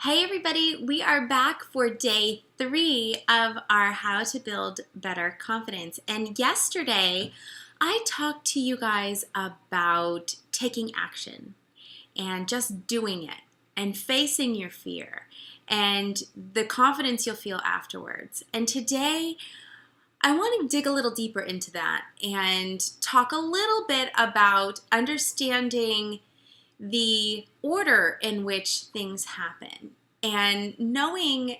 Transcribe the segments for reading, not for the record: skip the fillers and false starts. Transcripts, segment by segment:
Hey everybody, we are back for day 3 of our How to Build Better Confidence. And yesterday, I talked to you guys about taking action and just doing it and facing your fear and the confidence you'll feel afterwards. And today, I want to dig a little deeper into that and talk a little bit about understanding the order in which things happen and knowing,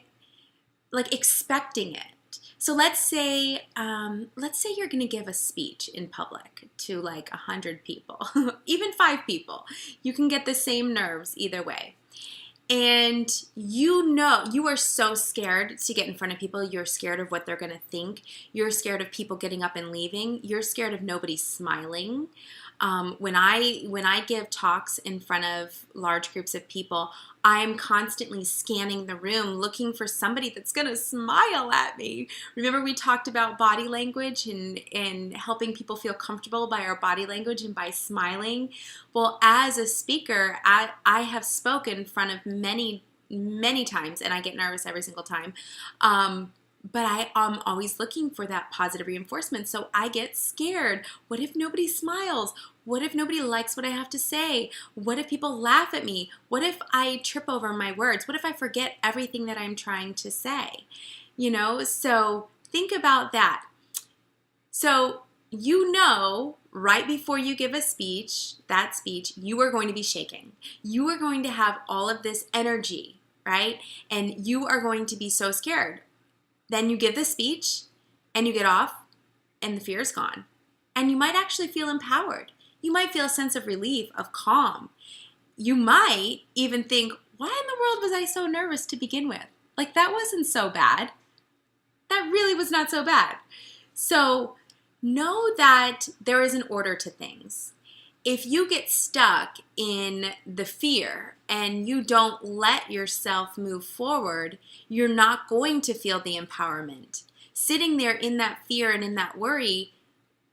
like expecting it. So let's say you're going to give a speech in public to like 100 people, even 5 people. You can get the same nerves either way. And you are so scared to get in front of people. You're scared of what they're going to think. You're scared of people getting up and leaving. You're scared of nobody smiling. When I give talks in front of large groups of people, I'm constantly scanning the room looking for somebody that's going to smile at me. Remember we talked about body language and helping people feel comfortable by our body language and by smiling? Well, as a speaker, I have spoken in front of many times, and I get nervous every single time. But I am always looking for that positive reinforcement. So I get scared. What if nobody smiles? What if nobody likes what I have to say? What if people laugh at me? What if I trip over my words? What if I forget everything that I'm trying to say? So think about that. So right before you give a speech, you are going to be shaking. You are going to have all of this energy, right? And you are going to be so scared. Then you give the speech and you get off and the fear is gone. And you might actually feel empowered. You might feel a sense of relief, of calm. You might even think, why in the world was I so nervous to begin with? Like, that wasn't so bad. That really was not so bad. So know that there is an order to things. If you get stuck in the fear and you don't let yourself move forward, you're not going to feel the empowerment. Sitting there in that fear and in that worry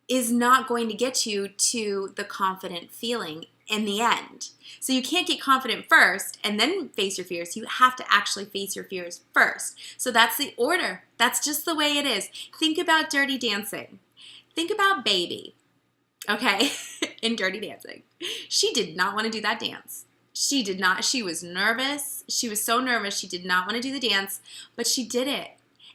is not going to get you to the confident feeling in the end. So you can't get confident first and then face your fears. You have to actually face your fears first. So that's the order. That's just the way it is. Think about Dirty Dancing. Think about Baby. Okay, in Dirty Dancing. She did not want to do that dance. She did not. She was nervous. She was so nervous. She did not want to do the dance, but she did it.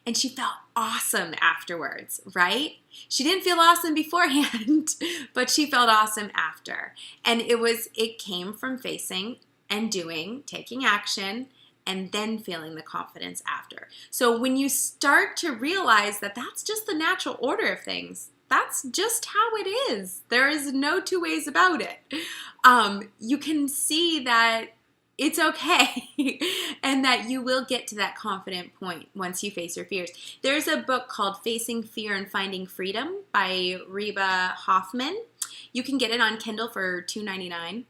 And she felt awesome afterwards, right? She didn't feel awesome beforehand, but she felt awesome after. And it came from facing and doing, taking action, and then feeling the confidence after. So when you start to realize that that's just the natural order of things, that's just how it is. There is no two ways about it. You can see that it's okay and that you will get to that confident point once you face your fears. There's a book called Facing Fear and Finding Freedom by Reba Hoffman. You can get it on Kindle for $2.99.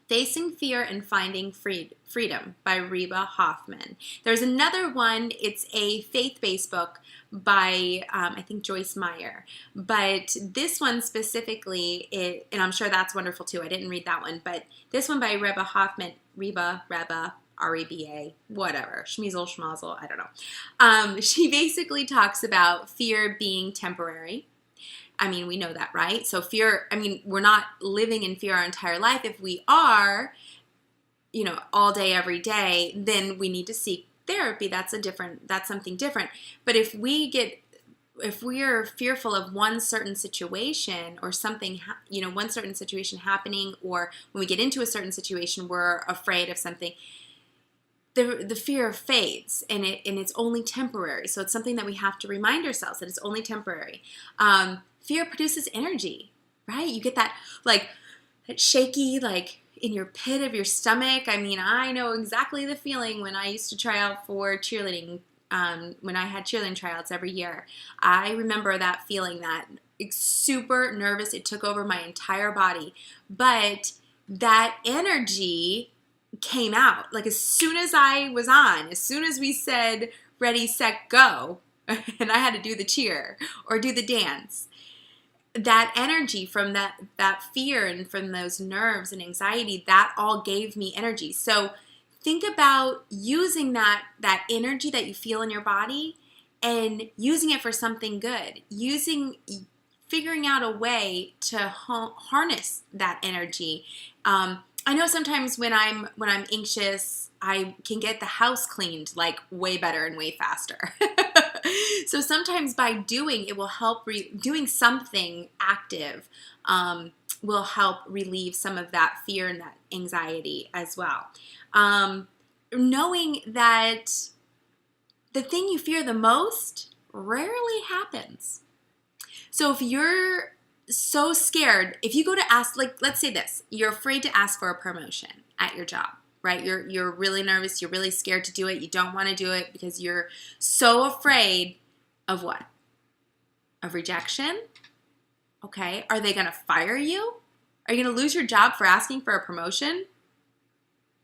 Facing Fear and Finding Freedom by Reba Hoffman. There's another one. It's a faith-based book by, I think, Joyce Meyer. But this one specifically, and I'm sure that's wonderful too. I didn't read that one. But this one by Reba Hoffman, Reba, R-E-B-A, whatever, schmeazel, schmazel, I don't know. She basically talks about fear being temporary. I mean, we know that, right? So fear, we're not living in fear our entire life. If we are, all day, every day, then we need to seek therapy. That's something different. But if we are fearful of one certain situation or something, one certain situation happening, or when we get into a certain situation, we're afraid of something, the fear fades and it's only temporary. So it's something that we have to remind ourselves that it's only temporary. Fear produces energy, right? You get that that shaky, in your pit of your stomach. I know exactly the feeling when I used to try out for cheerleading, when I had cheerleading tryouts every year. I remember that feeling, that super nervous. It took over my entire body. But that energy came out. As soon as I was on, as soon as we said, ready, set, go, and I had to do the cheer or do the dance, that energy from that fear and from those nerves and anxiety, that all gave me energy. So think about using that energy that you feel in your body and using it for something good. Figuring out a way to harness that energy. I know sometimes when I'm anxious, I can get the house cleaned like way better and way faster. So sometimes by doing it will help. Doing something active will help relieve some of that fear and that anxiety as well. Knowing that the thing you fear the most rarely happens. So if you're so scared, if you go to ask, like, let's say this, you're afraid to ask for a promotion at your job, right? You're really nervous, you're really scared to do it, you don't want to do it because you're so afraid of what? Of rejection? Okay, are they going to fire you? Are you going to lose your job for asking for a promotion?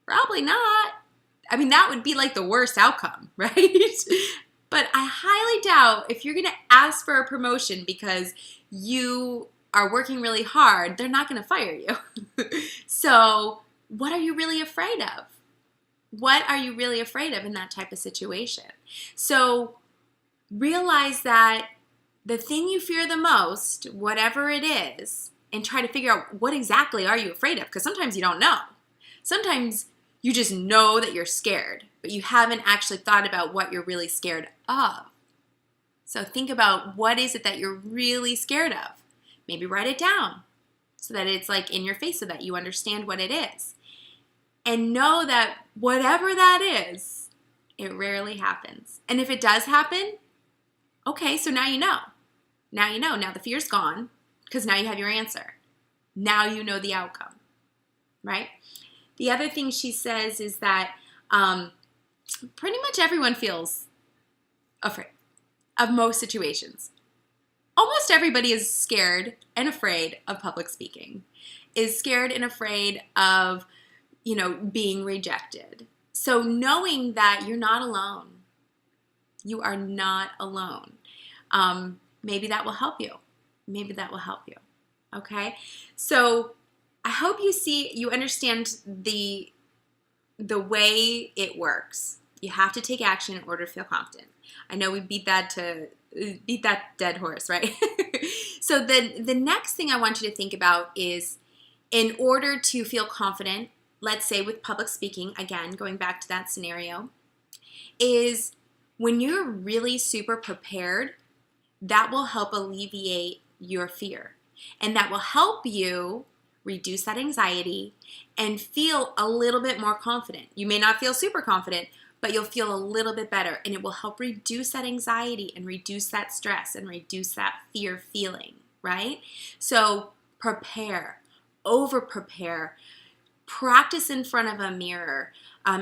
Probably not. I mean, that would be like the worst outcome, right? But I highly doubt if you're going to ask for a promotion because you are working really hard, they're not going to fire you. So what are you really afraid of? What are you really afraid of in that type of situation? So realize that the thing you fear the most, whatever it is, and try to figure out what exactly are you afraid of, because sometimes you don't know. Sometimes you just know that you're scared, but you haven't actually thought about what you're really scared of. So think about what is it that you're really scared of. Maybe write it down so that it's like in your face so that you understand what it is. And know that whatever that is, it rarely happens. And if it does happen, okay, so now you know. Now you know. Now the fear's gone because now you have your answer. Now you know the outcome, right? The other thing she says is that pretty much everyone feels afraid of most situations. Almost everybody is scared and afraid of public speaking, is scared and afraid of, being rejected. So knowing that you're not alone, you are not alone. Maybe that will help you. Maybe that will help you. Okay? So I hope you understand the way it works. You have to take action in order to feel confident. I know we beat that dead horse, right? So the next thing I want you to think about is, in order to feel confident, let's say with public speaking, again, going back to that scenario, is when you're really super prepared, that will help alleviate your fear. And that will help you reduce that anxiety and feel a little bit more confident. You may not feel super confident, but you'll feel a little bit better, and it will help reduce that anxiety and reduce that stress and reduce that fear feeling, right? So prepare, over prepare, practice in front of a mirror.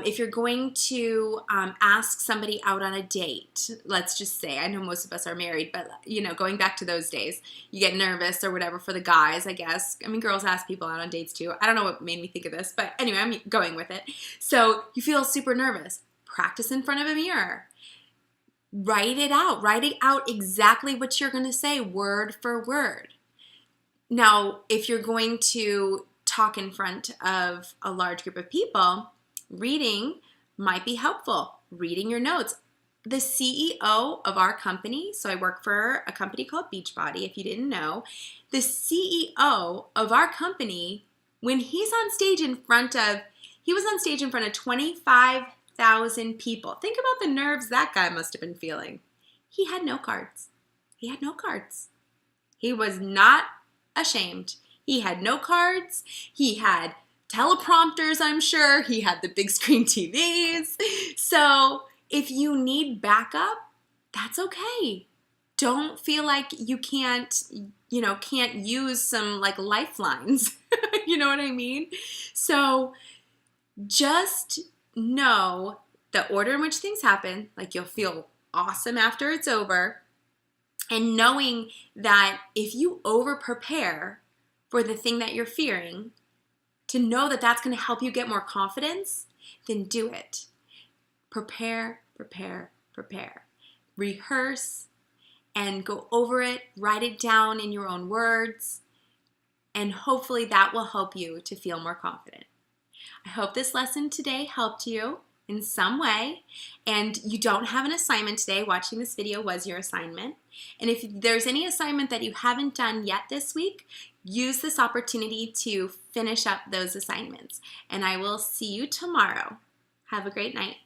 If you're going to ask somebody out on a date, let's just say, I know most of us are married, but going back to those days, you get nervous or whatever for the guys, I guess. I mean, girls ask people out on dates too. I don't know what made me think of this, but anyway, I'm going with it. So you feel super nervous. Practice in front of a mirror. Write it out. Write it out exactly what you're going to say, word for word. Now, if you're going to talk in front of a large group of people, reading might be helpful. Reading your notes. The CEO of our company, so I work for a company called Beachbody, if you didn't know, the CEO of our company, when he was on stage in front of 25,000 people. Think about the nerves that guy must have been feeling. He had no cards. He had no cards. He was not ashamed. He had no cards. He had teleprompters, I'm sure. He had the big screen TVs. So if you need backup, that's okay. Don't feel like you can't use some like lifelines. You know what I mean? So just know the order in which things happen, like you'll feel awesome after it's over, and knowing that if you over prepare for the thing that you're fearing, to know that that's going to help you get more confidence, then do it. Prepare, prepare, prepare. Rehearse and go over it, write it down in your own words, and hopefully that will help you to feel more confident. I hope this lesson today helped you in some way, and you don't have an assignment today. Watching this video was your assignment. And if there's any assignment that you haven't done yet this week, use this opportunity to finish up those assignments. And I will see you tomorrow. Have a great night.